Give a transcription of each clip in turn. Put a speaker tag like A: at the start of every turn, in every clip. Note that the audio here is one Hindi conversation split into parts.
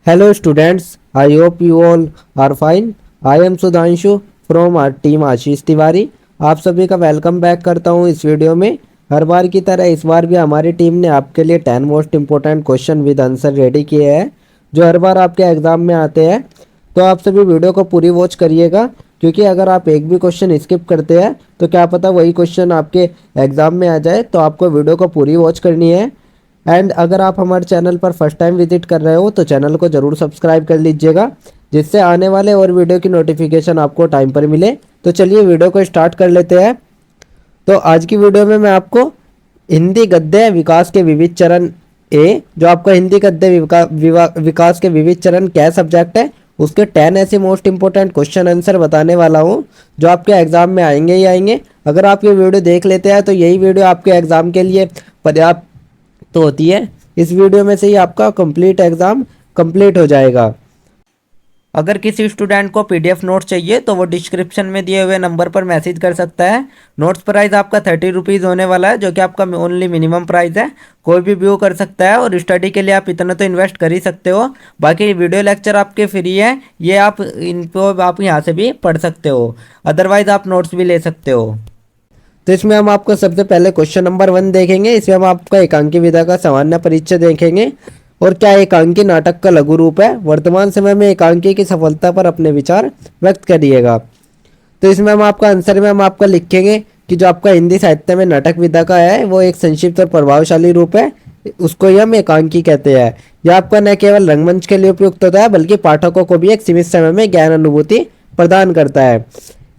A: Hello students, I hope you all are fine. I am Sudhanshu from our team आशीष तिवारी। आप सभी का वेलकम बैक करता हूं इस वीडियो में। हर बार की तरह इस बार भी हमारी टीम ने आपके लिए 10 most important question with answer ready किए हैं जो हर बार आपके एग्जाम में आते हैं। तो आप सभी वीडियो को पूरी वॉच करिएगा, क्योंकि अगर आप एक भी क्वेश्चन स्किप करते हैं तो क्या पता वही क्वेश्चन आपके एग्जाम में आ जाए। तो आपको वीडियो को पूरी वॉच करनी है। एंड अगर आप हमारे चैनल पर फर्स्ट टाइम विजिट कर रहे हो तो चैनल को ज़रूर सब्सक्राइब कर लीजिएगा, जिससे आने वाले और वीडियो की नोटिफिकेशन आपको टाइम पर मिले। तो चलिए वीडियो को स्टार्ट कर लेते हैं। तो आज की वीडियो में मैं आपको हिंदी गद्य विकास के विविध चरण जो आपका हिंदी गद्य विकास के विविध चरण क्या सब्जेक्ट है, उसके 10 ऐसे मोस्ट इंपोर्टेंट क्वेश्चन आंसर बताने वाला हूँ जो आपके एग्जाम में आएंगे ही आएंगे। अगर आप ये वीडियो देख लेते हैं तो यही वीडियो आपके एग्जाम के लिए पर्याप्त तो होती है। इस वीडियो में से ही आपका कंप्लीट एग्जाम कंप्लीट हो जाएगा। अगर किसी स्टूडेंट को पीडीएफ नोट्स चाहिए तो वो डिस्क्रिप्शन में दिए हुए नंबर पर मैसेज कर सकता है। नोट्स प्राइस आपका 30 रुपीज़ होने वाला है, जो कि आपका ओनली मिनिमम प्राइस है। कोई भी व्यू कर सकता है और स्टडी के लिए आप इतना तो इन्वेस्ट कर ही सकते हो। बाकी वीडियो लेक्चर आपके फ्री है, ये आप इनको आप यहाँ से भी पढ़ सकते हो। अदरवाइज आप नोट्स भी ले सकते हो। तो इसमें हम आपको सबसे पहले क्वेश्चन नंबर 1 देखेंगे। इसमें हम आपका एकांकी विधा का सामान्य परिचय देखेंगे और क्या एकांकी नाटक का लघु रूप है। वर्तमान समय में एकांकी की सफलता पर अपने विचार व्यक्त करिएगा। तो इसमें हम आपका आंसर में हम आपका लिखेंगे कि जो आपका हिंदी साहित्य में नाटक विधा का है वो एक संक्षिप्त और प्रभावशाली रूप है, उसको ही हम एकांकी कहते हैं। यह आपका न केवल रंगमंच के लिए उपयुक्त होता है बल्कि पाठकों को भी एक सीमित समय में ज्ञान अनुभूति प्रदान करता है।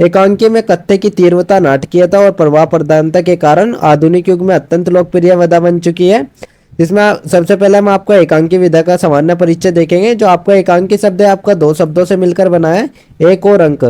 A: एकांकी में कथ्य की तीव्रता, नाटकीयता और प्रभाव प्रधानता के कारण आधुनिक युग में अत्यंत लोकप्रिय विधा बन चुकी है। जिसमें सबसे पहले हम आपको एकांकी विधा का सामान्य परिचय देखेंगे। जो आपका एकांकी शब्द है आपका 2 शब्दों से मिलकर बना है, एक और अंक,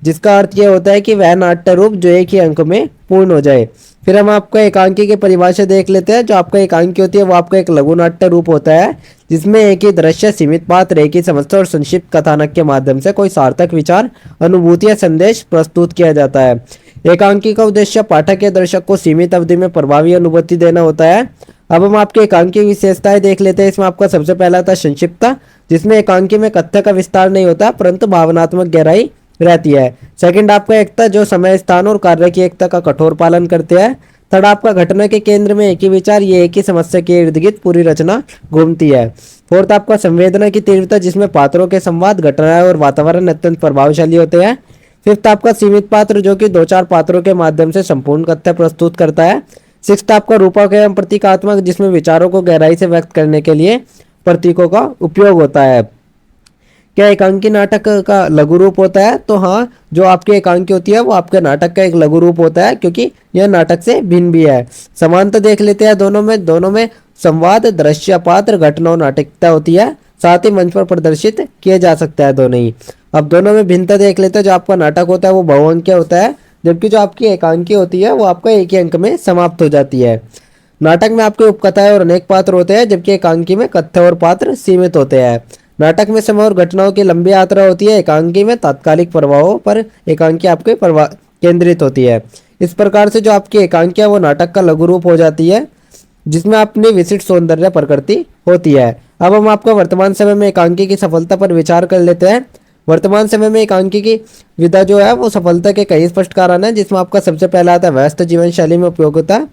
A: जिसका अर्थ यह होता है कि वह नाट्य रूप जो एक ही अंक में पूर्ण हो जाए। फिर हम आपको एकांकी की परिभाषा देख लेते हैं। जो आपका एकांकी होती है वो आपका एक लघु नाट्य रूप होता है, जिसमें एक ही दृश्य, सीमित पात्र, एक ही समस्या और संक्षिप्त कथानक के माध्यम से कोई सार्थक विचार, अनुभूति या संदेश प्रस्तुत किया जाता है। एकांकी का उद्देश्य पाठक या दर्शक को सीमित अवधि में प्रभावी अनुभूति देना होता है। अब हम आपके एकांकी विशेषताएं देख लेते हैं। इसमें आपका सबसे पहला था संक्षिप्तता, जिसमें एकांकी में कथ्य का विस्तार नहीं होता परंतु भावनात्मक गहराई रहती है। सेकंड आपका एकता, जो समय, स्थान और कार्य की एकता का कठोर पालन करते हैं। थर्ड आपका घटना के केंद्र में एक ही विचार, ये एक ही समस्या के इर्द गिर्द पूरी रचना घूमती है। फोर्थ आपका संवेदना की तीव्रता, जिसमें पात्रों के संवाद, घटनाएं और वातावरण अत्यंत प्रभावशाली होते हैं। फिफ्थ आपका सीमित पात्र, जो कि 2-4 पात्रों के माध्यम से संपूर्ण कथ्य प्रस्तुत करता है। सिक्स्थ आपका रूपक एवं प्रतीकात्मक, जिसमें विचारों को गहराई से व्यक्त करने के लिए प्रतीकों का उपयोग होता है। क्या एकांकी नाटक का लघु रूप होता है? तो हाँ, जो आपकी एकांकी होती है वो आपके नाटक का एक लघु रूप होता है, क्योंकि यह नाटक से भिन्न भी है। समानता देख लेते हैं दोनों में संवाद, दृश्य, पात्र, घटना और नाटकता होती है। साथ ही मंच पर प्रदर्शित किए जा सकता है दोनों ही। अब दोनों में भिन्नता देख लेते हैं। जो आपका नाटक होता है वो बहुअंकीय होता है, जबकि जो आपकी एकांकी होती है वो आपका एक ही अंक में समाप्त हो जाती है। नाटक में आपके उपकथाएं और अनेक पात्र होते हैं, जबकि एकांकी में कथ्य और पात्र सीमित होते हैं। नाटक में समय और घटनाओं की लंबी यात्रा होती है, एकांकी में तात्कालिक प्रभावों पर एकांकी आपके प्रभाव केंद्रित होती है। इस प्रकार से जो आपकी एकांकी है वो नाटक का लघु रूप हो जाती है, जिसमें अपनी विशिष्ट सौंदर्य प्रकृति होती है। अब हम आपका वर्तमान समय में एकांकी की सफलता पर विचार कर लेते हैं। वर्तमान समय में एकांकी की विधा जो है वो सफलता के कई स्पष्ट कारण है, जिसमें आपका सबसे पहला आता है व्यस्त जीवन शैली में उपयोगिता,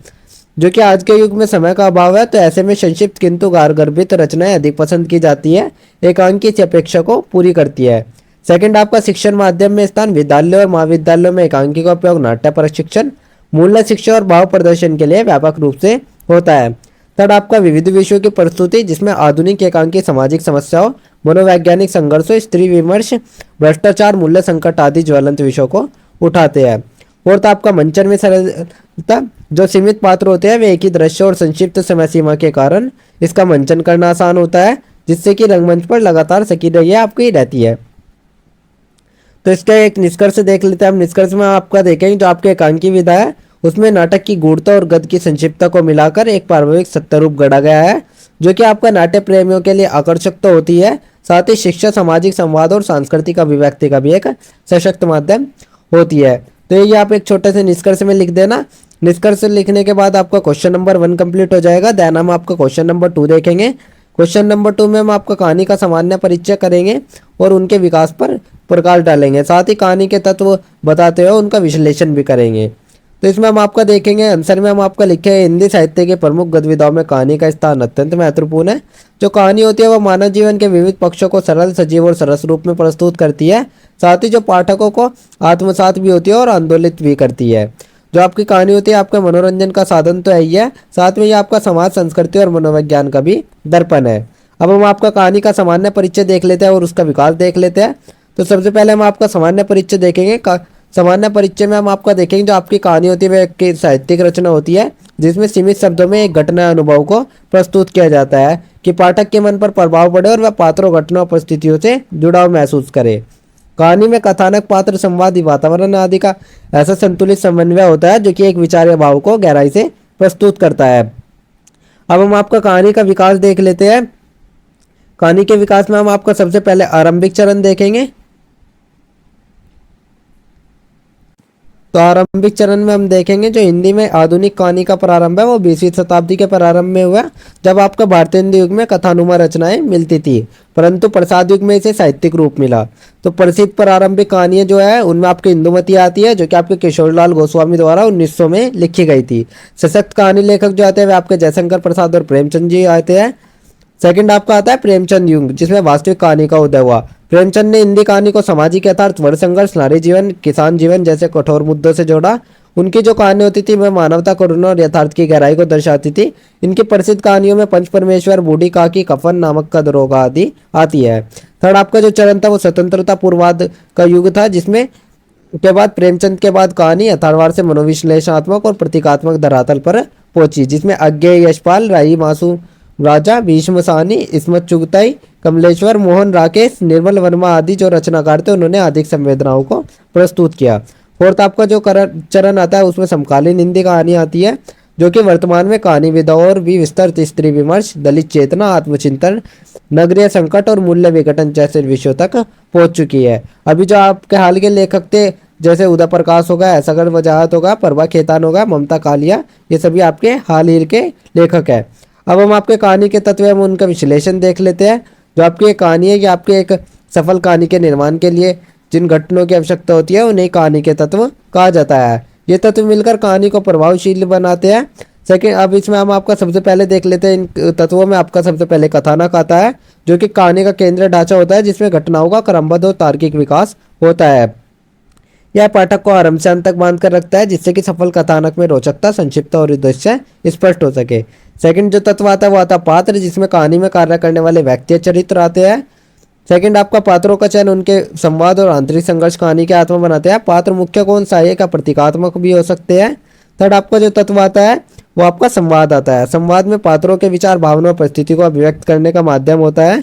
A: जो कि आज के युग में समय का अभाव है, तो ऐसे में संक्षिप्त किंतु गर्भित रचनाएं अधिक पसंद की जाती है। एकांकी इस अपेक्षा को पूरी करती है। सेकंड आपका शिक्षण माध्यम में स्थान, विद्यालय और महाविद्यालयों में एकांकी का उपयोग नाट्य प्रशिक्षण, मूल्य शिक्षा और भाव प्रदर्शन के लिए व्यापक रूप से होता है। थर्ड आपका विविध विषयों की प्रस्तुति, जिसमें आधुनिक एकांकी सामाजिक समस्याओं, मनोवैज्ञानिक संघर्षों, स्त्री विमर्श, भ्रष्टाचार, मूल्य संकट आदि ज्वलंत विषयों को उठाते हैं। फोर्थ आपका मंचन में सरलता, जो सीमित पात्र होते हैं वे एक ही दृश्य और संक्षिप्त समय सीमा के कारण इसका मंचन करना आसान होता है, जिससे कि रंगमंच पर लगातार सक्रिय आपकी रहती है। तो इसका एक निष्कर्ष देख लेते हैं हम। निष्कर्ष में आपका देखेंगे जो आपके एकांकी विधा है उसमें नाटक की गूढ़ता और गद्य की संक्षिप्तता को मिलाकर एक पारंपरिक सत्य रूप गढ़ा गया है, जो कि आपका नाट्य प्रेमियों के लिए आकर्षक तो होती है, साथ ही शिक्षा, सामाजिक संवाद और सांस्कृतिक अभिव्यक्ति का भी एक सशक्त माध्यम होती है। तो ये आप एक छोटे से निष्कर्ष में लिख देना। निष्कर्ष लिखने के बाद आपका क्वेश्चन नंबर 1 कंप्लीट हो जाएगा। देन हम आपका क्वेश्चन नंबर 2 देखेंगे। क्वेश्चन नंबर 2 में हम आपका कहानी का सामान्य परिचय करेंगे और उनके विकास पर प्रकाश डालेंगे, साथ ही कहानी के तत्व बताते हुए उनका विश्लेषण भी करेंगे। तो इसमें हम आपका देखेंगे, आंसर में हम आपका लिखे हैं, हिंदी साहित्य के प्रमुख गतिविधियों में कहानी का स्थान अत्यंत महत्वपूर्ण है। जो कहानी होती है वह मानव जीवन के विविध पक्षों को सरल, सजीव और सरस रूप में प्रस्तुत करती है। साथ ही जो पाठकों को आत्मसात भी होती है और आंदोलित भी करती है। जो आपकी कहानी होती है आपका मनोरंजन का साधन तो है ही है, साथ में ये आपका समाज, संस्कृति और मनोविज्ञान का भी दर्पण है। अब हम आपका कहानी का सामान्य परिचय देख लेते हैं और उसका विकास देख लेते हैं। तो सबसे पहले हम आपका सामान्य परिचय देखेंगे। सामान्य परिचय में हम आपका देखेंगे जो आपकी कहानी होती है वह एक साहित्यिक रचना होती है जिसमें सीमित शब्दों में एक घटना अनुभव को प्रस्तुत किया जाता है कि पाठक के मन पर प्रभाव पड़े और वह पात्रों, घटनाओं, परिस्थितियों से जुड़ाव महसूस करे। कहानी में कथानक, पात्र, संवादी, वातावरण आदि का ऐसा संतुलित समन्वय होता है जो कि एक विचार या भाव को गहराई से प्रस्तुत करता है। अब हम आपका कहानी का विकास देख लेते हैं। कहानी के विकास में हम आपका सबसे पहले आरंभिक चरण देखेंगे। तो आरंभिक चरण में हम देखेंगे जो हिंदी में आधुनिक कहानी का प्रारंभ है वो 20वीं शताब्दी के प्रारंभ में हुआ, जब आपका भारतीय हिंदी युग में कथानुमा रचनाएं मिलती थी, परंतु प्रसाद युग में इसे साहित्यिक रूप मिला। तो प्रसिद्ध प्रारंभिक कहानियां जो है उनमें आपकी इंदुमती आती है जो कि आपके किशोरलाल गोस्वामी द्वारा 1900 में लिखी गई थी। सशक्त कहानी लेखक जो आते हैं वे आपके जयशंकर प्रसाद और प्रेमचंद जी आते हैं। सेकंड आपका आता है प्रेमचंद युग, जिसमें वास्तविक कहानी का उदय हुआ। प्रेमचंद ने हिंदी कहानी को सामाजिक यथार्थ, वर्ग संघर्ष, नारी जीवन, किसान जीवन जैसे कठोर मुद्दों से जोड़ा। उनकी जो कहानी होती थी वह मानवता, करुणा और यथार्थ की गहराई को दर्शाती थी। इनकी प्रसिद्ध कहानियों में पंच परमेश्वर, बूढ़ी काकी, कफन, नामक का दरोगा आदि आती है। थर्ड आपका जो चरण था वो स्वतंत्रता पूर्वाध का युग था, जिसमें के बाद प्रेमचंद के बाद कहानी यथार्थवाद से मनोविश्लेषणात्मक और प्रतीकात्मक धरातल पर पहुंची, जिसमें अज्ञेय यशपाल, राई मासू राजा, भीष्म साहनी, इस्मत चुगताई, कमलेश्वर, मोहन राकेश, निर्मल वर्मा आदि जो रचनाकार थे उन्होंने अधिक संवेदनाओं को प्रस्तुत किया। फोर्थ आपका जो चरण आता है उसमें समकालीन हिंदी कहानी आती है जो कि वर्तमान में कहानी विधाओं और भी विस्तृत स्त्री विमर्श, दलित चेतना, आत्मचिंतन, नगरीय संकट और मूल्य विघटन जैसे विषयों तक पहुंच चुकी है। अभी जो आपके हाल के लेखक थे जैसे उदय प्रकाश होगा, ऐसागढ़ वजाहत होगा, प्रभा खेतान होगा, ममता कालिया, ये सभी आपके हाल ही के लेखक है। अब हम आपके कहानी के तत्व एवं उनका विश्लेषण देख लेते हैं। जो आपकी एक कहानी है कि आपके एक सफल कहानी के निर्माण के लिए जिन घटनाओं की आवश्यकता होती है उन्हें कहानी के तत्व कहा जाता है। ये तत्व मिलकर कहानी को प्रभावशील बनाते हैं। सेकंड, अब इसमें हम आपका सबसे पहले देख लेते हैं। इन तत्वों में आपका सबसे पहले कथानक आता है जो कि कहानी का केंद्रीय ढांचा होता है, जिसमें घटनाओं का क्रमबद्ध और तार्किक विकास होता है। यह पाठक को आरंभ से अंत तक बांध कर रखता है, जिससे कि सफल कथानक में रोचकता, संक्षिप्तता और उद्देश्य स्पष्ट हो सके। सेकंड जो तत्व आता है वो आता है पात्र, जिसमें कहानी में कार्य करने वाले व्यक्ति चरित्र आते हैं। सेकंड आपका पात्रों का चयन, उनके संवाद और आंतरिक संघर्ष कहानी के आत्मा बनाते हैं। पात्र मुख्य कौन, सहायक या प्रतीकात्मक भी हो सकते हैं। थर्ड आपका जो तत्व आता है वो आपका संवाद आता है। संवाद में पात्रों के विचार, भावना और परिस्थिति को अभिव्यक्त करने का माध्यम होता है।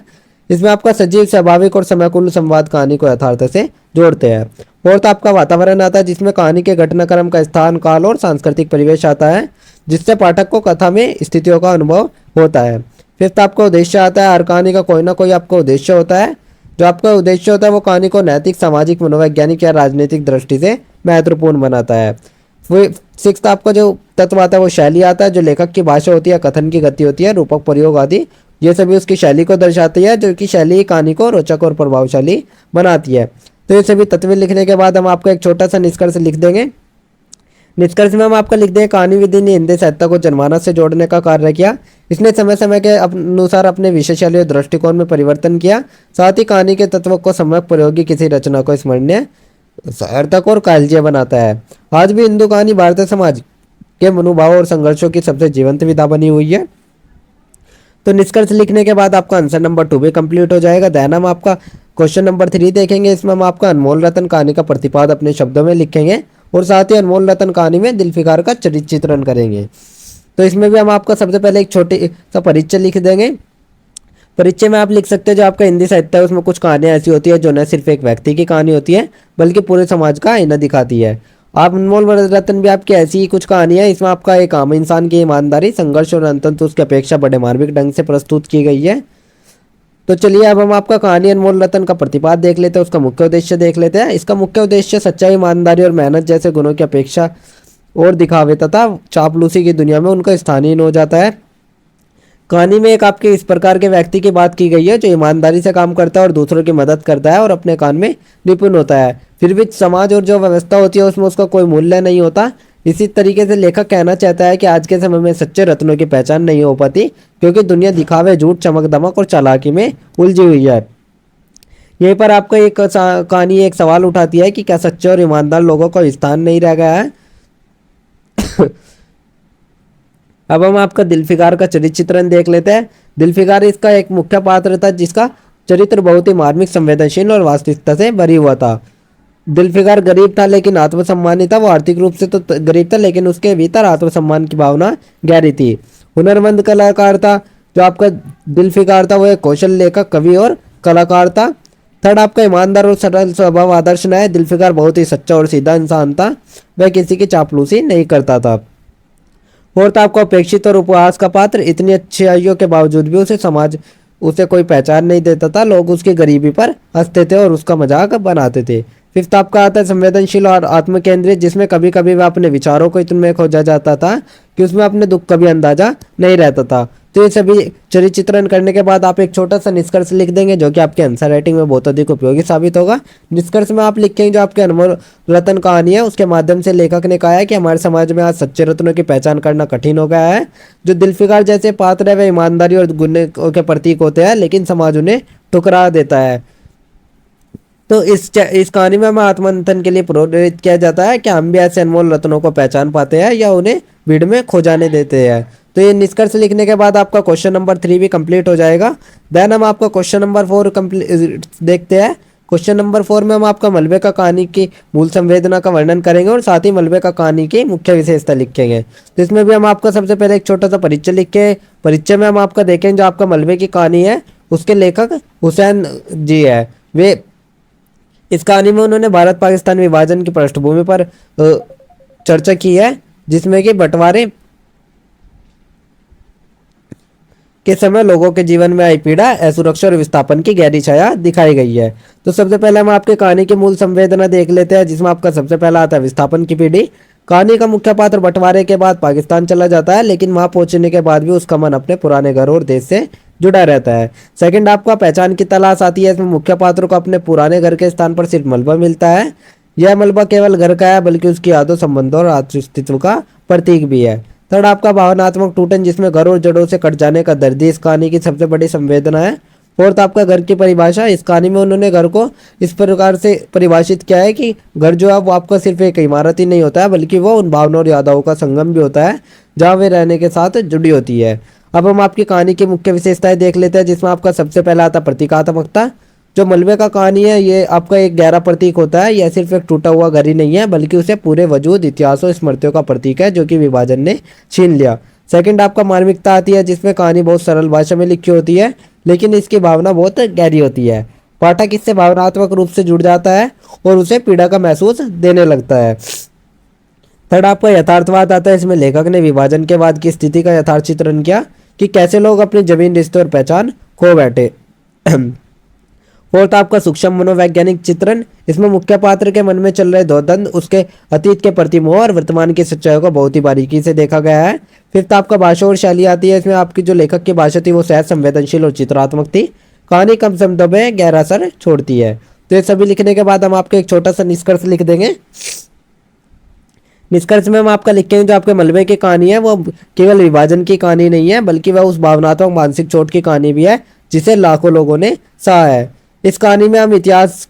A: इसमें आपका सजीव, स्वाभाविक और समयकुल संवाद कहानी को यथार्थ से जोड़ते हैं। फोर्थ आपका वातावरण आता है, जिसमें कहानी के घटनाक्रम का स्थान, काल और सांस्कृतिक परिवेश आता है, जिससे पाठक को कथा में स्थितियों का अनुभव होता है। फिफ्थ आपका उद्देश्य आता है। हर कहानी का कोई ना कोई आपका उद्देश्य होता है। जो आपका उद्देश्य होता है वो कहानी को नैतिक, सामाजिक, मनोवैज्ञानिक या राजनीतिक दृष्टि से महत्वपूर्ण बनाता है। सिक्स्थ आपका जो तत्व आता है वो शैली आता है, जो लेखक की भाषा होती है, कथन की गति होती है, रूपक प्रयोग आदि, ये सभी उसकी शैली को दर्शाती है, जो कि शैली कहानी को रोचक और प्रभावशाली बनाती है। तो ये सभी तत्व लिखने के बाद हम आपका एक छोटा सा निष्कर्ष लिख देंगे। निष्कर्ष में हम आपका लिख देंगे, कहानी विधि ने हिंदी साहित्य को जनमानस से जोड़ने का कार्य किया। इसने समय समय के अनुसार अपने विषय, शैली और दृष्टिकोण में परिवर्तन किया। साथ ही कहानी के तत्वों को सम्यक प्रयोगी किसी रचना को स्मरणीय, सार्थक और कालजयी बनाता है। आज भी हिंदू कहानी भारतीय समाज के मनोभाव और संघर्षों की सबसे जीवंत विधा बनी हुई है। तो निष्कर्ष लिखने के बाद आपका आंसर नंबर 2 भी कंप्लीट हो जाएगा। देन हम आपका क्वेश्चन नंबर 3 देखेंगे। इसमें हम आपका अनमोल रतन कहानी का प्रतिपाद अपने शब्दों में लिखेंगे और साथ ही अनमोल रतन कहानी में दिलफिकार का चरित्र चित्रण करेंगे। तो इसमें भी हम आपका सबसे पहले एक छोटे सा परिचय लिख देंगे। परिचय में आप लिख सकते हैं जो आपका हिंदी साहित्य है उसमें कुछ कहानियां ऐसी होती है जो न सिर्फ एक व्यक्ति की कहानी होती है बल्कि पूरे समाज का आईना दिखाती है। आप अनमोल रतन भी आपकी ऐसी ही कुछ कहानी है। इसमें आपका एक आम इंसान की ईमानदारी, संघर्ष और अंततः उसकी अपेक्षा बड़े मार्मिक ढंग से प्रस्तुत की गई है। तो चलिए अब हम आपका कहानी अनमोल रतन का प्रतिपाद देख लेते हैं, उसका मुख्य उद्देश्य देख लेते हैं। इसका मुख्य उद्देश्य सच्चाई, ईमानदारी और मेहनत जैसे गुणों की अपेक्षा और दिखावे तथा चापलूसी की दुनिया में उनका स्थानीय हो जाता है। कहानी में एक आपके इस प्रकार के व्यक्ति की बात की गई है जो ईमानदारी से काम करता है और दूसरों की मदद करता है और अपने काम में निपुण होता है, फिर भी समाज और जो व्यवस्था होती है उसमें उसका कोई मूल्य नहीं होता। इसी तरीके से लेखक कहना चाहता है कि आज के समय में सच्चे रत्नों की पहचान नहीं हो पाती, क्योंकि दुनिया दिखावे, झूठ, चमक दमक और चालाकी में उलझी हुई है। यहीं पर आपका एक कहानी एक सवाल उठाती है कि क्या सच्चे और ईमानदार लोगों का स्थान नहीं रह गया है। अब हम आपका दिलफिकार का चरित्र चित्रण देख लेते हैं। दिलफिकार इसका एक मुख्य पात्र था जिसका चरित्र बहुत ही मार्मिक, संवेदनशील और वास्तविकता से भरी हुआ था। दिलफिकार गरीब था लेकिन आत्मसम्मानी था। वो आर्थिक रूप से तो गरीब था लेकिन उसके भीतर आत्मसम्मान की भावना गहरी थी। हुनरमंद कलाकार था जो आपका दिलफिकार था। वो एक कौशल लेखक, कवि और कलाकार था। थर्ड आपका ईमानदार और सरल स्वभाव आदर्श न है। दिलफिकार बहुत ही सच्चा और सीधा इंसान था। वह किसी की चापलूसी नहीं करता था। फोर्थ आपका उपेक्षित और उपहास का पात्र। इतनी अच्छाइयों के बावजूद भी उसे समाज उसे कोई पहचान नहीं देता था। लोग उसकी गरीबी पर हंसते थे और उसका मजाक बनाते थे। फिफ्थ आपका आता है संवेदनशील और आत्मकेंद्रित, जिसमें कभी कभी वह अपने विचारों को इतने खोजा जाता था कि उसमें अपने दुख का भी अंदाजा नहीं रहता था। तो ये सभी चरित्र चित्रण करने के बाद आप एक छोटा सा निष्कर्ष लिख देंगे जो कि आपके आंसर राइटिंग में बहुत अधिक उपयोगी साबित होगा। निष्कर्ष में आप लिखेंगे जो आपके अनमोल रत्न कहानी है उसके माध्यम से लेखक ने कहा है कि हमारे समाज में आज सच्चे रत्नों की पहचान करना कठिन हो गया है। जो दिलफिकार जैसे पात्र है वे ईमानदारी और गुण के प्रतीक होते हैं, लेकिन समाज उन्हें ठुकरा देता है। तो इस कहानी में हमें आत्ममंथन के लिए प्रेरित किया जाता है कि हम भी ऐसे अनमोल रत्नों को पहचान पाते हैं या उन्हें भीड़ में खो जाने देते हैं। तो ये निष्कर्ष लिखने के बाद आपका क्वेश्चन नंबर 3 भी कंप्लीट हो जाएगा। देन हम आपका क्वेश्चन नंबर 4 देखते हैं। क्वेश्चन नंबर 4 में हम आपका मलबे का कहानी की मूल संवेदना का वर्णन करेंगे और साथ ही मलबे का कहानी की मुख्य विशेषता लिखेंगे। तो इसमें भी हम आपका सबसे पहले एक छोटा सा परिचय लिखे। परिचय में हम आपका देखेंगे जो आपका मलबे की कहानी है उसके लेखक हुसैन जी है। वे इस कहानी में उन्होंने भारत पाकिस्तान विभाजन की पृष्ठभूमि पर चर्चा की है, जिसमें कि बंटवारे के समय लोगों के जीवन में आई पीड़ा, असुरक्षा और विस्थापन की गहरी छाया दिखाई गई है। तो सबसे पहले हम आपके कहानी की मूल संवेदना देख लेते हैं, जिसमें आपका सबसे पहला आता है विस्थापन की पीढ़ी। कहानी का मुख्य पात्र बंटवारे के बाद पाकिस्तान चला जाता है, लेकिन वहां पहुंचने के बाद भी उसका मन अपने पुराने घर और देश से जुड़ा रहता है। सेकंड आपका पहचान की तलाश आती है। इसमें मुख्य पात्र को अपने पुराने घर के स्थान पर सिर्फ मलबा मिलता है। यह मलबा केवल घर का है बल्कि उसकी यादों, संबंधों और अस्तित्व का प्रतीक भी है। थर्ड आपका भावनात्मक टूटन, जिसमें घर और जड़ों से कट जाने का दर्द इस कहानी की सबसे बड़ी संवेदना है। फोर्थ आपका घर की परिभाषा। इस कहानी में उन्होंने घर को इस प्रकार से परिभाषित किया है कि घर जो है वो आपका सिर्फ एक इमारत ही नहीं होता है बल्कि वो उन भावनाओं और यादों का संगम भी होता है जहाँ वे रहने के साथ जुड़ी होती है। अब हम आपकी कहानी की मुख्य विशेषताएं देख लेते हैं, जिसमें आपका सबसे पहला आता प्रतीकात्मकता। जो मलबे का कहानी है ये आपका एक गहरा प्रतीक होता है। यह सिर्फ एक टूटा हुआ घर ही नहीं है बल्कि उसे पूरे वजूद, इतिहास और स्मृतियों का प्रतीक है जो कि विभाजन ने छीन लिया। सेकंड आपका मार्मिकता आती है, जिसमें कहानी बहुत सरल भाषा में लिखी होती है लेकिन इसकी भावना बहुत गहरी होती है। पाठक इससे भावनात्मक रूप से जुड़ जाता है और उसे पीड़ा का महसूस देने लगता है। थर्ड आपका यथार्थवाद आता है। इसमें लेखक ने विभाजन के बाद की स्थिति का यथार्थ चित्रण किया कि कैसे लोग अपनी जमीन, रिश्ते और पहचान खो बैठे। फोर्थ आपका सूक्ष्म मनोवैज्ञानिक चित्रण। इसमें मुख्य पात्र के मन में चल रहे द्वंद्व, उसके अतीत के प्रति मोह और वर्तमान की सच्चाइयों को बहुत ही बारीकी से देखा गया है। फिफ्थ आपका भाषा और शैली आती है। इसमें आपकी जो लेखक की भाषा थी वो सहज, संवेदनशील और चित्रात्मक थी। कहानी कम शब्दों में गहरा असर छोड़ती है। तो ये सभी लिखने के बाद हम आपको एक छोटा सा निष्कर्ष लिख देंगे। निष्कर्ष में हम आपका लिखेंगे जो आपके मलबे की कहानी है वो केवल विभाजन की कहानी नहीं है बल्कि वह उस भावनात्मक मानसिक चोट की कहानी भी है जिसे लाखों लोगों ने सहा है। इस कहानी में हम इतिहास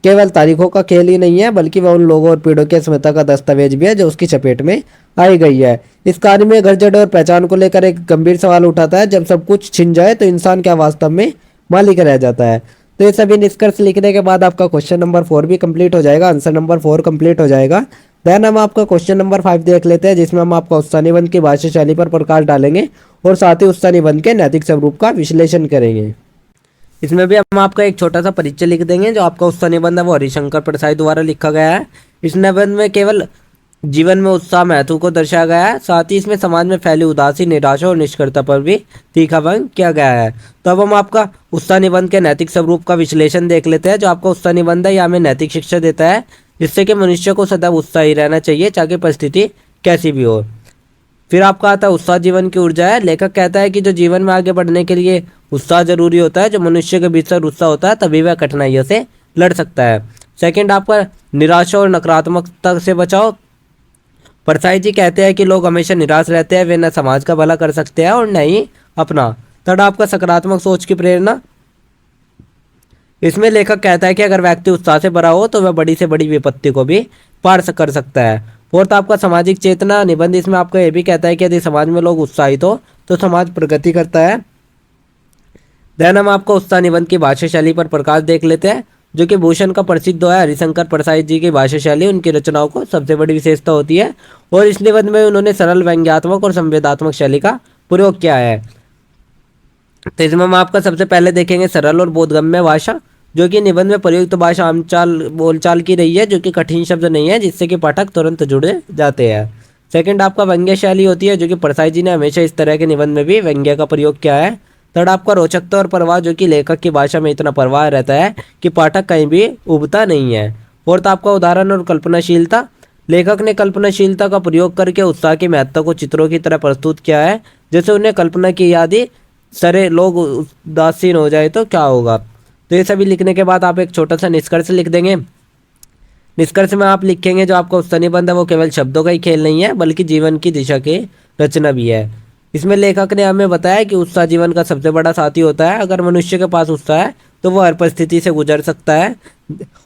A: केवल तारीखों का खेल ही नहीं है बल्कि वह उन लोगों और पीढ़ों के स्मृति का दस्तावेज भी है जो उसकी चपेट में आई गई है। इस कहानी में घर, जड़ और पहचान को लेकर एक गंभीर सवाल उठाता है, जब सब कुछ छिन जाए तो इंसान क्या वास्तव में मालिक रह जाता है। तो ये सभी निष्कर्ष लिखने के बाद आपका क्वेश्चन नंबर 4 भी कंप्लीट हो जाएगा, आंसर नंबर 4 कंप्लीट हो जाएगा। देन हम आपका क्वेश्चन नंबर 5 देख लेते हैं, जिसमें हम आपका उत्साह निबंध की भाषा शैली पर प्रकाश डालेंगे और साथ ही उत्साह निबंध के नैतिक स्वरूप का विश्लेषण करेंगे। इसमें भी हम आपका एक छोटा सा परिचय लिख देंगे। जो आपका उत्साह निबंध है वो हरिशंकर प्रसाद द्वारा लिखा गया है। इस निबंध में केवल जीवन में उत्साह महत्व को दर्शाया गया है, साथ ही इसमें समाज में फैली उदासी, निराशा और निष्क्रियता पर भी तीखा व्यंग किया गया है। तो अब हम आपका उत्साह निबंध के नैतिक स्वरूप का विश्लेषण देख लेते हैं। जो आपका उत्साह निबंध है यह हमें नैतिक शिक्षा देता है, जिससे कि मनुष्य को सदैव उत्साही रहना चाहिए चाहे परिस्थिति कैसी भी हो। फिर आपका आता है उत्साह जीवन की ऊर्जा है। लेखक कहता है कि जो जीवन में आगे बढ़ने के लिए उत्साह जरूरी होता है, जो मनुष्य के भीतर उत्साह होता है तभी वह कठिनाइयों से लड़ सकता है। सेकंड आपका निराशा और नकारात्मकता से बचाओ। परसाई जी कहते हैं कि लोग हमेशा निराश रहते हैं, वे न समाज का भला कर सकते हैं और न ही अपना। थर्ड आपका सकारात्मक सोच की प्रेरणा। इसमें लेखक कहता है कि अगर व्यक्ति उत्साह से भरा हो तो वह बड़ी से बड़ी विपत्ति को भी कर सकता है। फोर्थ आपका सामाजिक चेतना निबंध। इसमें आपका यह भी कहता है कि यदि समाज में लोग उत्साहित हो तो समाज प्रगति करता है। देन हम आपको उत्साह निबंध की भाषा शैली पर प्रकाश देख लेते हैं, जो कि भूषण का प्रसिद्ध है। हरिशंकर प्रसाद जी की भाषा शैली उनकी रचनाओं को सबसे बड़ी विशेषता होती है और इस निबंध में उन्होंने सरल, व्यंग्यात्मक और संवेदात्मक शैली का प्रयोग किया है। तो इसमें हम आपका सबसे पहले देखेंगे सरल और बोधगम्य भाषा, जो कि निबंध में प्रयुक्त भाषा आमचाल बोलचाल की रही है, जो कि कठिन शब्द नहीं है, जिससे कि पाठक तुरंत जुड़े जाते हैं। सेकंड आपका व्यंग्य शैली होती है, जो कि परसाई जी ने हमेशा इस तरह के निबंध में भी व्यंग्य का प्रयोग किया है। थर्ड आपका रोचकता और प्रवाह, जो कि लेखक की भाषा में इतना प्रवाह रहता है कि पाठक कहीं भी उबता नहीं है। फोर्थ आपका उदाहरण और कल्पनाशीलता। लेखक ने कल्पनाशीलता का प्रयोग करके उत्साह की महत्ता को चित्रों की तरह प्रस्तुत किया है। जैसे उन्हें कल्पना की यादें सरे लोग उदासीन हो जाए तो क्या होगा। तो ये सभी लिखने के बाद आप एक छोटा सा निष्कर्ष लिख देंगे। निष्कर्ष में आप लिखेंगे जो आपका उत्साह निबंध है वो केवल शब्दों का ही खेल नहीं है, बल्कि जीवन की दिशा की रचना भी है। इसमें लेखक ने हमें बताया कि उत्साह जीवन का सबसे बड़ा साथी होता है। अगर मनुष्य के पास उत्साह है तो वह हर परिस्थिति से गुजर सकता है,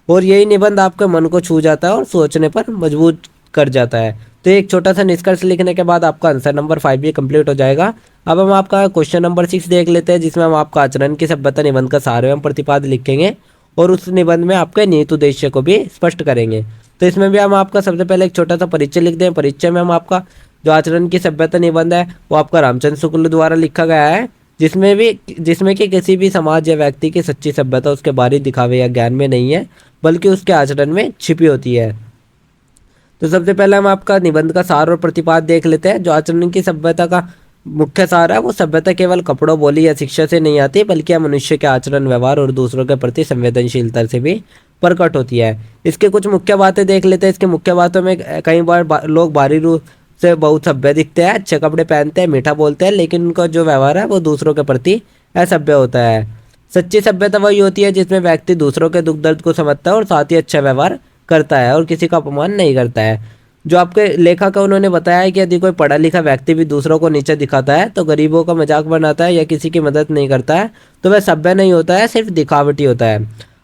A: और यही निबंध आपके मन को छू जाता है और सोचने पर मजबूर कर जाता है। तो एक छोटा सा निष्कर्ष लिखने के बाद आपका आंसर नंबर 5 भी कंप्लीट हो जाएगा। अब हम आपका क्वेश्चन नंबर 6 देख लेते हैं, जिसमें हम आपका आचरण की सभ्यता निबंध का सार एवं प्रतिपाद लिखेंगे और उस निबंध में आपके निहित उद्देश्य को भी स्पष्ट करेंगे। तो इसमें भी हम आपका सबसे पहले एक छोटा सा परिचय लिख दें। परिचय में हम आपका जो आचरण की सभ्यता निबंध है वो आपका रामचंद्र शुक्ल द्वारा लिखा गया है, जिसमें कि किसी भी समाज या व्यक्ति की सच्ची सभ्यता उसके बाहरी दिखावे या ज्ञान में नहीं है, बल्कि उसके आचरण में छिपी होती है। तो सबसे पहले हम आपका निबंध का सार और प्रतिपाद देख लेते हैं। जो आचरण की सभ्यता का मुख्य सार है, वो सभ्यता केवल कपड़ों, बोली या शिक्षा से नहीं आती, बल्कि मनुष्य के आचरण, व्यवहार और दूसरों के प्रति संवेदनशीलता से भी प्रकट होती है। इसके कुछ मुख्य बातें देख लेते हैं। इसके मुख्य बातों में कई बार लोग बाहरी रूप से बहुत सभ्य दिखते हैं, अच्छे कपड़े पहनते हैं, मीठा बोलते हैं, लेकिन उनका जो व्यवहार है वो दूसरों के प्रति असभ्य होता है। सच्ची सभ्यता वही होती है जिसमें व्यक्ति दूसरों के दुख दर्द को समझता है और साथ ही अच्छा व्यवहार करता है और किसी का अपमान नहीं करता है। जो आपके लेखक है उन्होंने बताया है कि यदि कोई पढ़ा लिखा व्यक्ति भी दूसरों को नीचे दिखाता है, तो गरीबों का मजाक बनाता है या किसी की मदद नहीं करता है, तो वह सभ्य नहीं होता है, सिर्फ दिखावटी होता है।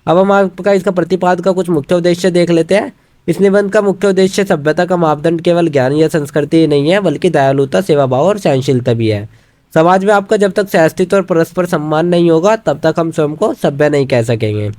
A: अब हम आपका इसका प्रतिपाद का कुछ मुख्य उद्देश्य देख लेते हैं। इस निबंध का मुख्य उद्देश्य सभ्यता का मापदंड केवल ज्ञान या संस्कृति ही नहीं है, बल्कि दयालुता, सेवा भाव और सहनशीलता भी है। समाज में आपका जब तक सहअस्तित्व और परस्पर सम्मान नहीं होगा, तब तक हम स्वयं को सभ्य नहीं कह सकेंगे।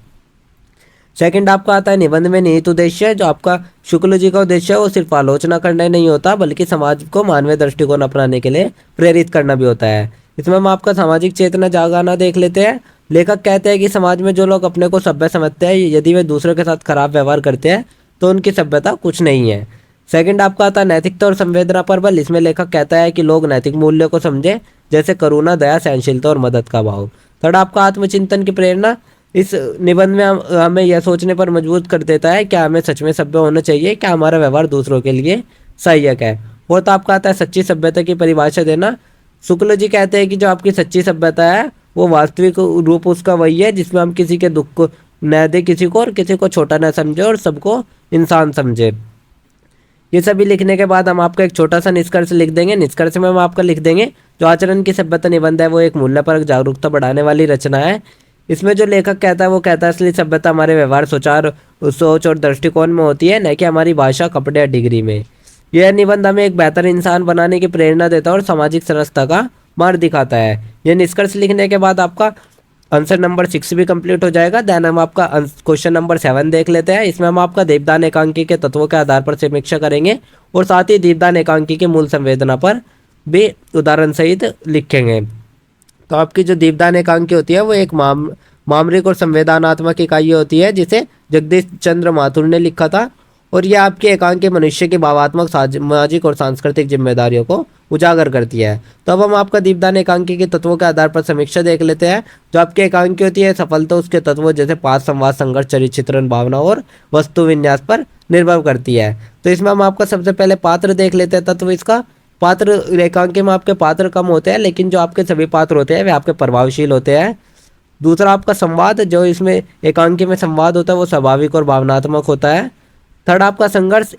A: सेकंड आपका आता है निबंध में निहित उद्देश्य। जो आपका शुक्ल जी का उद्देश्य है वो सिर्फ आलोचना करना नहीं होता, बल्कि समाज को मानवीय दृष्टिकोण अपनाने के लिए प्रेरित करना भी होता है। इसमें हम आपका सामाजिक चेतना जागाना देख लेते हैं। लेखक कहते हैं कि समाज में जो लोग अपने को सभ्य समझते हैं, यदि वे दूसरों के साथ खराब व्यवहार करते हैं तो उनकी सभ्यता कुछ नहीं है। सेकंड आपका आता है नैतिकता और संवेदना पर बल। इसमें लेखक कहता है कि लोग नैतिक मूल्यों को समझे, जैसे करुणा, दया, सहनशीलता और मदद का भाव। थर्ड आपका आत्मचिंतन की प्रेरणा। इस निबंध में हमें यह सोचने पर मजबूर कर देता है क्या हमें सच में सभ्य होना चाहिए, क्या हमारा व्यवहार दूसरों के लिए सहायक है। फोर्थ आपका आता है सच्ची सभ्यता की परिभाषा देना। शुक्ल जी कहते हैं कि जो आपकी सच्ची सभ्यता है वो वास्तविक रूप उसका वही है जिसमें हम किसी के दुख को न दे किसी को, और किसी को छोटा न समझे और सबको इंसान समझे। ये सभी लिखने के बाद हम आपका एक छोटा सा निष्कर्ष लिख देंगे। निष्कर्ष में हम आपका लिख देंगे जो आचरण की सभ्यता निबंध है वो एक मूल्यपरक जागरूकता बढ़ाने वाली रचना है। इसमें जो लेखक कहता है वो कहता है असली सभ्यता हमारे व्यवहार, सोच और दृष्टिकोण में होती है, न कि हमारी भाषा, कपड़े या डिग्री में। यह निबंध हमें एक बेहतर इंसान बनाने की प्रेरणा देता है और सामाजिक समरसता का मार्ग दिखाता है। यह निष्कर्ष लिखने के बाद आपका आंसर नंबर 6 भी कंप्लीट हो जाएगा। देन हम आपका क्वेश्चन नंबर 7 देख लेते हैं। इसमें हम आपका दीपदान एकांकी के तत्वों के आधार पर समीक्षा करेंगे और साथ ही दीपदान एकांकी की मूल संवेदना पर भी उदाहरण सहित लिखेंगे। तो आपकी जो दीपदान एकांकी होती है वो एक मामरिक और संवेदनात्मक इकाई होती है, जिसे जगदीश चंद्र माथुर ने लिखा था, और यह आपके एकांकी मनुष्य की भावात्मक, सामाजिक और सांस्कृतिक जिम्मेदारियों को उजागर करती है। तो अब हम आपका दीपदान एकांकी के तत्वों के आधार पर समीक्षा देख लेते हैं। जो आपकी एकांकी होती है सफलता उसके तत्वों जैसे पाठ, संवाद, संघर्ष, चरित्र चित्रण, भावना और वस्तु विन्यास पर निर्भर करती है। तो इसमें हम आपका सबसे पहले पात्र देख लेते हैं तत्व इसका। पात्र एकांकी में आपके पात्र कम होते हैं, लेकिन जो आपके सभी पात्र होते हैं वे आपके प्रभावशील होते हैं। दूसरा आपका संवाद, जो इसमें एकांकी में संवाद होता है वो स्वाभाविक और भावनात्मक होता है। थर्ड आपका संघर्ष,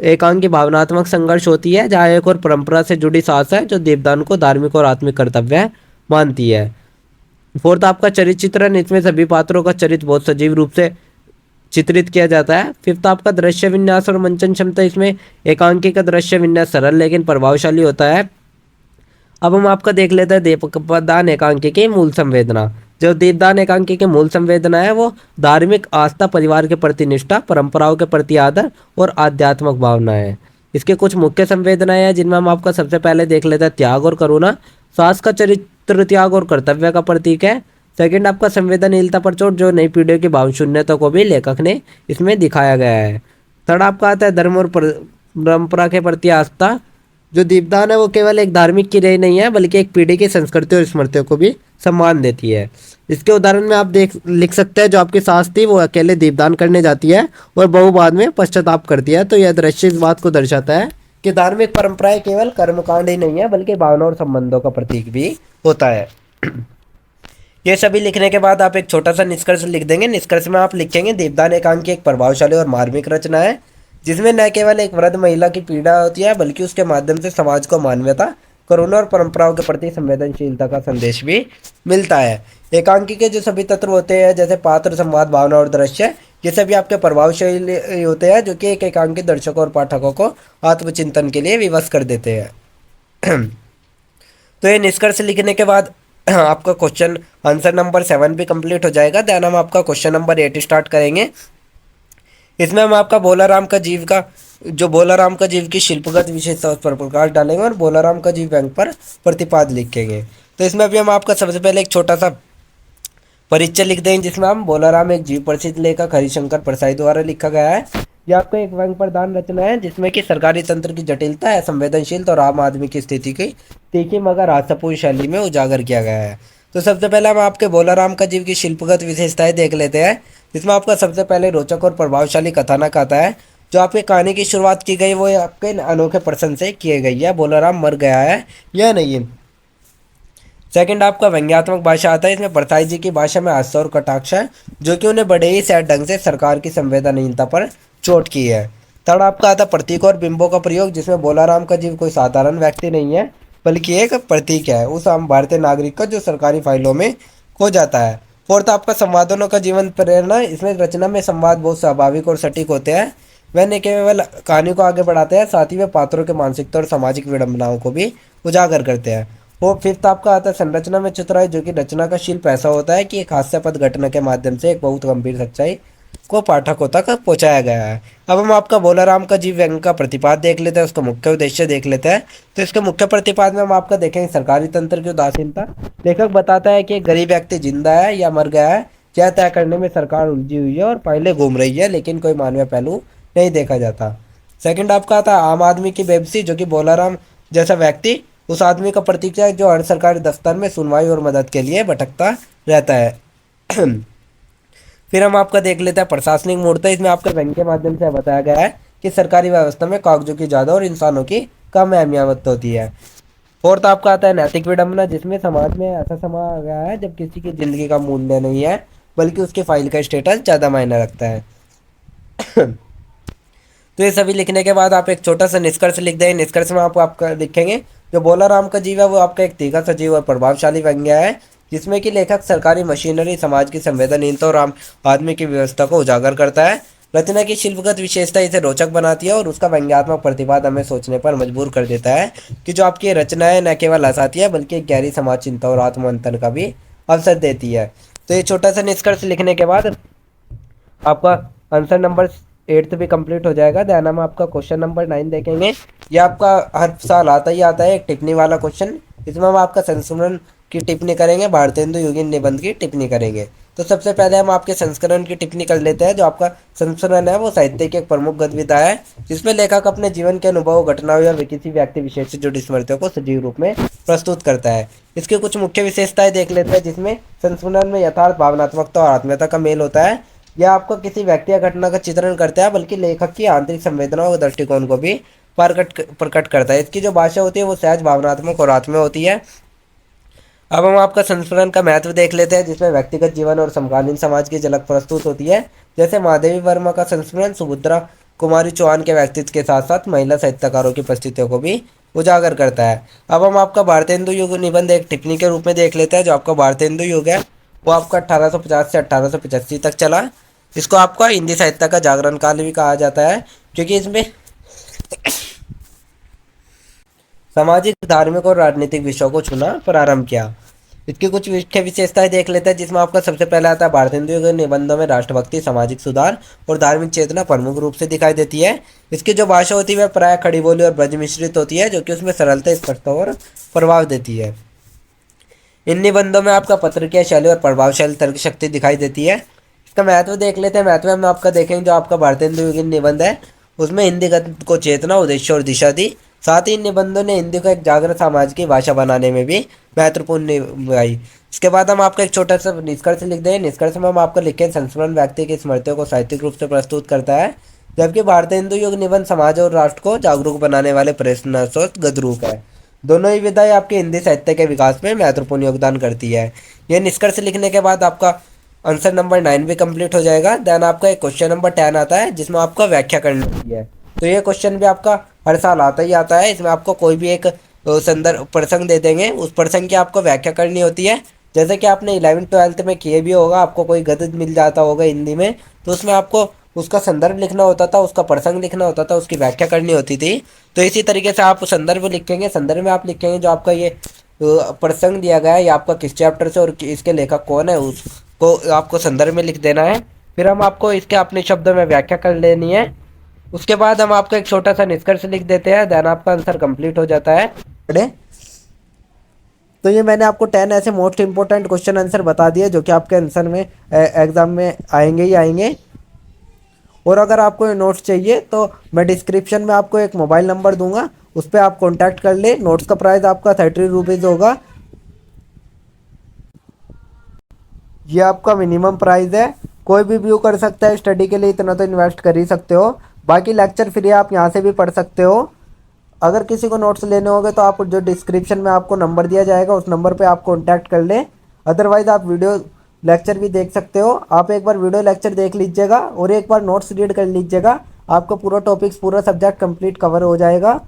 A: एकांकी भावनात्मक संघर्ष होती है, जहाँ एक और परंपरा से जुड़ी सास है जो दीपदान को धार्मिक और आत्मिक कर्तव्य मानती है। फोर्थ आपका चरित्र चित्रण, इसमें सभी पात्रों का चरित्र बहुत सजीव रूप से चित्रित किया जाता है। फिफ्थ आपका दृश्य विन्यास और मंचन क्षमता, इसमें एकांकी का दृश्य विन्यास सरल लेकिन प्रभावशाली होता है। अब हम आपका देख लेते हैं दीपदान एकांकी की मूल संवेदना। जो दीपदान एकांकी की मूल संवेदना है वो धार्मिक आस्था, परिवार के प्रति निष्ठा, परंपराओं के प्रति आदर और आध्यात्मिक भावना है। इसके कुछ मुख्य संवेदनाएं हैं जिनमें हम आपका सबसे पहले देख लेते हैं त्याग और करुणा। सास का चरित्र त्याग और कर्तव्य का प्रतीक है। सेकंड आपका संवेदनशीलता पर चोट, जो नई पीढ़ियों की भाव शून्यता को भी लेखक ने इसमें दिखाया गया है। थर्ड आपका आता है धर्म और परंपरा के प्रति आस्था। जो दीपदान है वो केवल एक धार्मिक क्रिया नहीं है, बल्कि एक पीढ़ी की संस्कृति और स्मृतियों को भी सम्मान देती है। इसके उदाहरण में आप लिख सकते हैं, जो आपकी सास थी वो अकेले दीपदान करने जाती है और बहू बाद में पश्चाताप करती है। तो यह दृश्य इस बात को दर्शाता है कि धार्मिक परंपराएं केवल कर्मकांड ही नहीं है, बल्कि भावना और संबंधों का प्रतीक भी होता है। ये सभी लिखने के बाद आप एक छोटा सा निष्कर्ष लिख देंगे। निष्कर्ष में आप लिखेंगे दीपदान एकांकी एक प्रभावशाली और मार्मिक रचना है, जिसमें न केवल एक वृद्ध महिला की पीड़ा होती है, बल्कि उसके माध्यम से समाज को मानवता, करुणा और परंपराओं के प्रति संवेदनशीलता का संदेश भी मिलता है। एकांकी के जो सभी तत्व होते हैं, जैसे पात्र, संवाद, भावना और दृश्य, ये सभी आपके प्रभावशाली होते हैं, जो कि एक एकांकी दर्शकों और पाठकों को आत्मचिंतन के लिए विवश कर देते हैं। तो ये निष्कर्ष लिखने के बाद आपका क्वेश्चन आंसर नंबर 7 भी कंप्लीट हो जाएगा। देन हम आपका क्वेश्चन नंबर 8 स्टार्ट करेंगे। इसमें हम आपका बोलाराम का जीव की शिल्पगत विशेषता पर प्रकाश डालेंगे और बोलाराम का जीव व्यंग पर प्रतिपाद लिखेंगे। तो इसमें अभी हम आपका सबसे पहले एक छोटा सा परिचय लिख देंगे, जिसमें हम बोलाराम एक जीव प्रसिद्ध लेखक हरिशंकर परसाई द्वारा लिखा गया है। यह आपका एक व्यंग प्रधान रचना है, जिसमें कि सरकारी तंत्र की जटिलता है, संवेदनशीलता और आम आदमी की स्थिति की तीखी मगर हास्यपूर्ण शैली में उजागर किया गया है। तो सबसे पहले हम आपके बोलाराम का जीव की शिल्पगत विशेषताएं देख लेते हैं, जिसमें आपका सबसे पहले रोचक और प्रभावशाली कथानक आता है। जो आपकी कहानी की शुरुआत की गई वो आपके अनोखे प्रश्न से की गई है, बोलाराम मर गया है या नहीं। सेकंड आपका व्यंग्यात्मक भाषा आता है। इसमें परसाई जी की भाषा में हास्य और कटाक्ष है, जो कि उन्हें बड़े ही सैड ढंग से सरकार की संवेदनहीनता पर चोट की है। थर्ड आपका आता है प्रतीक और बिंबों का प्रयोग, जिसमें बोलाराम का जीव कोई साधारण व्यक्ति नहीं है, बल्कि एक प्रतीक है उस आम भारतीय नागरिक का जो सरकारी फाइलों में खो जाता है। फोर्थ आपका संवादों का जीवन प्रेरणा। इसमें रचना में संवाद बहुत स्वाभाविक और सटीक होते हैं। वह न केवल कहानी को आगे बढ़ाते हैं, साथ ही वे पात्रों के मानसिकता और सामाजिक विडंबनाओं को भी उजागर करते हैं। और फिफ्थ आपका आता है संरचना में चतुराई, जो कि रचना का शिल्प ऐसा होता है कि एक हास्यास्पद घटना के माध्यम से एक बहुत गंभीर सच्चाई को पाठकों तक पहुंचाया गया है। अब हम आपका बोलाराम का जीव व्यंग का प्रतिपाद देख लेते हैं, उसका मुख्य उद्देश्य देख लेते हैं। तो इसके मुख्य प्रतिपाद में हम आपका देखेंगे सरकारी तंत्र की उदासीनता। लेखक बताता है कि एक गरीब व्यक्ति जिंदा है या मर गया है, यह तय करने में सरकार उलझी हुई है और पहले घूम रही है, लेकिन कोई मानवीय पहलू नहीं देखा जाता। सेकंड आपका आता है आम आदमी की बेबसी, जो कि बोलाराम जैसा व्यक्ति उस आदमी का प्रतीक है जो हर सरकारी दफ्तर में सुनवाई और मदद के लिए भटकता रहता है। फिर हम आपका देख लेते हैं प्रशासनिक मूर्त। इसमें आपके व्यंग के माध्यम से बताया गया है कि सरकारी व्यवस्था में कागजों की ज़्यादा और इंसानों की कम अहमियत होती है। फोर्थ आपका आता है नैतिक विडंबना, जिसमें समाज में ऐसा समय आ गया है जब किसी की जिंदगी का मूल्य नहीं है, बल्कि उसकी फाइल का स्टेटस ज़्यादा मायने रखता है। तो ये सभी लिखने के बाद आप एक छोटा सा निष्कर्ष लिख दें। निष्कर्ष में आपका लिखेंगे जो बोलाराम का जीव है वो आपका एक तीखा सजीव और प्रभावशाली व्यंग्य है, जिसमें कि लेखक सरकारी मशीनरी, समाज की संवेदनहीनता और आम आदमी की व्यवस्था को उजागर करता है। रचना की शिल्पगत विशेषता इसे रोचक बनाती है और उसका व्यंग्यात्मक प्रतिपाद हमें सोचने पर मजबूर कर देता है कि जो आपकी रचनाएं न केवल हंसाती है, बल्कि एक गहरी समाज चिंता और आत्ममंथन का भी अवसर देती है। तो ये छोटा सा निष्कर्ष लिखने के बाद आपका आंसर नंबर 8 भी कंप्लीट हो जाएगा। ध्यान हम आपका क्वेश्चन नंबर 9 देखेंगे। ये आपका हर साल आता ही आता है, एक टिप्पणी वाला क्वेश्चन। इसमें हम आपका संस्करण की टिप्पणी करेंगे, भारतेंदु युगीन निबंध की टिप्पणी करेंगे। तो सबसे पहले हम आपके संस्करण की टिप्पणी कर लेते हैं। जो आपका संस्करण है वो साहित्य की एक प्रमुख गतिविधि है, जिसमें लेखक अपने जीवन के अनुभव, घटनाओं या किसी व्यक्ति विशेष से जुड़ी स्मृतियों को सजीव रूप में प्रस्तुत करता है। इसकी कुछ मुख्य विशेषताएं देख लेते हैं, जिसमें संस्करण में यथार्थ, भावनात्मकता और आत्मीयता का मेल होता है। यह आपको किसी व्यक्ति या घटना का चित्रण करता है, बल्कि लेखक की आंतरिक संवेदनाओं और दृष्टिकोण को भी प्रकट करता है। इसकी जो भाषा होती है वो सहज, भावनात्मक और आत्मीय होती है। अब हम आपका संस्मरण का महत्व देख लेते हैं, जिसमें व्यक्तिगत जीवन और समकालीन समाज की झलक प्रस्तुत होती है। जैसे महादेवी वर्मा का संस्मरण सुभद्रा कुमारी चौहान के व्यक्तित्व के साथ साथ महिला साहित्यकारों की उपस्थितियों को भी उजागर करता है। अब हम आपका भारतेंदु युग निबंध एक टिप्पणी के रूप में देख लेते हैं। जो आपका भारतेंदु युग है वो आपका 1850 से 1885 तक चला। इसको आपका हिंदी साहित्य का जागरण काल भी कहा जाता है, क्योंकि इसमें सामाजिक, धार्मिक और राजनीतिक विषयों को छूना प्रारंभ किया। इसकी कुछ मुख्य विशेषताएं देख लेते हैं, जिसमें आपका सबसे पहले आता है भारतेंदु के निबंधों में राष्ट्रभक्ति, सामाजिक सुधार और धार्मिक चेतना प्रमुख रूप से दिखाई देती है। इसकी जो भाषा होती है वह प्राय खड़ी बोली और ब्रज मिश्रित होती है, जो कि उसमें सरलता, स्पष्टता और प्रभाव देती है। इन निबंधों में आपका पत्रकीय शैली और प्रभावशाली तर्क शक्ति दिखाई देती है। इसका महत्व देख लेते हैं। महत्व में आपका देखेंगे, जो आपका भारतेंदु निबंध है उसमें हिंदी गद्य को चेतना, उद्देश्य और दिशा दी। साथ ही इन निबंधों ने हिंदी को एक जागृत समाज की भाषा बनाने में भी महत्वपूर्ण निभाई। इसके बाद हम आपका एक छोटा सा निष्कर्ष लिख दें। निष्कर्ष में हम आपको लिखें, संस्मरण व्यक्ति की स्मृतियों को साहित्यिक रूप से प्रस्तुत करता है, जबकि भारतेंदु युग निबंध समाज और राष्ट्र को जागरूक बनाने वाले प्रेरणास्रोत गद्रूप है। दोनों ही विधाएं आपके हिंदी साहित्य के विकास में महत्वपूर्ण योगदान करती है। यह निष्कर्ष लिखने के बाद आपका आंसर नंबर 9 भी कंप्लीट हो जाएगा। देन आपका एक क्वेश्चन नंबर 10 आता है, जिसमें आपका व्याख्या करनी होती है। तो ये क्वेश्चन भी आपका हर साल आता ही आता है। इसमें आपको कोई भी एक संदर्भ प्रसंग दे देंगे, उस प्रसंग की आपको व्याख्या करनी होती है। जैसे कि आपने 11th-12th में किए भी होगा, आपको कोई गद्य मिल जाता होगा हिंदी में, तो उसमें आपको उसका संदर्भ लिखना होता था, उसका प्रसंग लिखना होता था, उसकी व्याख्या करनी होती थी। तो इसी तरीके से आप संदर्भ लिखेंगे। संदर्भ में आप लिखेंगे जो आपका ये प्रसंग दिया गया है, ये आपका किस चैप्टर से और इसके लेखक कौन है, उसको आपको संदर्भ में लिख देना है। फिर हम आपको इसके अपने शब्दों में व्याख्या कर लेनी है। उसके बाद हम आपको एक छोटा सा निष्कर्ष लिख देते हैं। देन आपका आंसर कंप्लीट हो जाता है। तो ये मैंने आपको 10 ऐसे मोस्ट इंपॉर्टेंट क्वेश्चन आंसर बता दिए, जो कि आपके आंसर में एग्जाम में आएंगे ही आएंगे। और अगर आपको ये नोट्स चाहिए तो मैं डिस्क्रिप्शन में आपको एक मोबाइल नंबर दूंगा, उस पर आप कॉन्टैक्ट कर ले। नोट्स का प्राइस आपका 30 रुपीज़ होगा। ये आपका मिनिमम प्राइस है। कोई भी व्यू कर सकता है, स्टडी के लिए इतना तो इन्वेस्ट कर ही सकते हो। बाकी लेक्चर फ्री आप यहाँ से भी पढ़ सकते हो। अगर किसी को नोट्स लेने होंगे तो आप जो डिस्क्रिप्शन में आपको नंबर दिया जाएगा, उस नंबर पे आप कॉन्टैक्ट कर लें। अदरवाइज़ आप वीडियो लेक्चर भी देख सकते हो। आप एक बार वीडियो लेक्चर देख लीजिएगा और एक बार नोट्स रीड कर लीजिएगा, आपको पूरा टॉपिक्स, पूरा सब्जेक्ट कंप्लीट कवर हो जाएगा।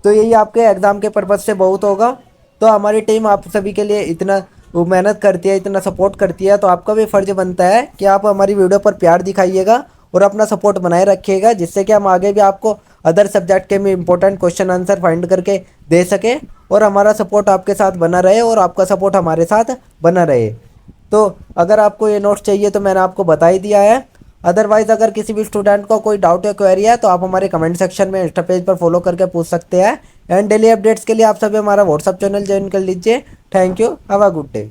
A: तो यही आपके एग्ज़ाम के पर्पज़ से बहुत होगा। तो हमारी टीम आप सभी के लिए इतना मेहनत करती है, इतना सपोर्ट करती है, तो आपका भी फ़र्ज़ बनता है कि आप हमारी वीडियो पर प्यार दिखाइएगा और अपना सपोर्ट बनाए रखिएगा, जिससे कि हम आगे भी आपको अदर सब्जेक्ट के में इंपॉर्टेंट क्वेश्चन आंसर फाइंड करके दे सके और हमारा सपोर्ट आपके साथ बना रहे और आपका सपोर्ट हमारे साथ बना रहे। तो अगर आपको ये नोट्स चाहिए तो मैंने आपको बता ही दिया है। अदरवाइज़ अगर किसी भी स्टूडेंट को कोई डाउट या क्वेरी है तो आप हमारे कमेंट सेक्शन में इंस्टा पेज पर फॉलो करके पूछ सकते हैं। एंड डेली अपडेट्स के लिए आप सभी हमारा व्हाट्सअप चैनल ज्वाइन कर लीजिए। Thank you, have a good day.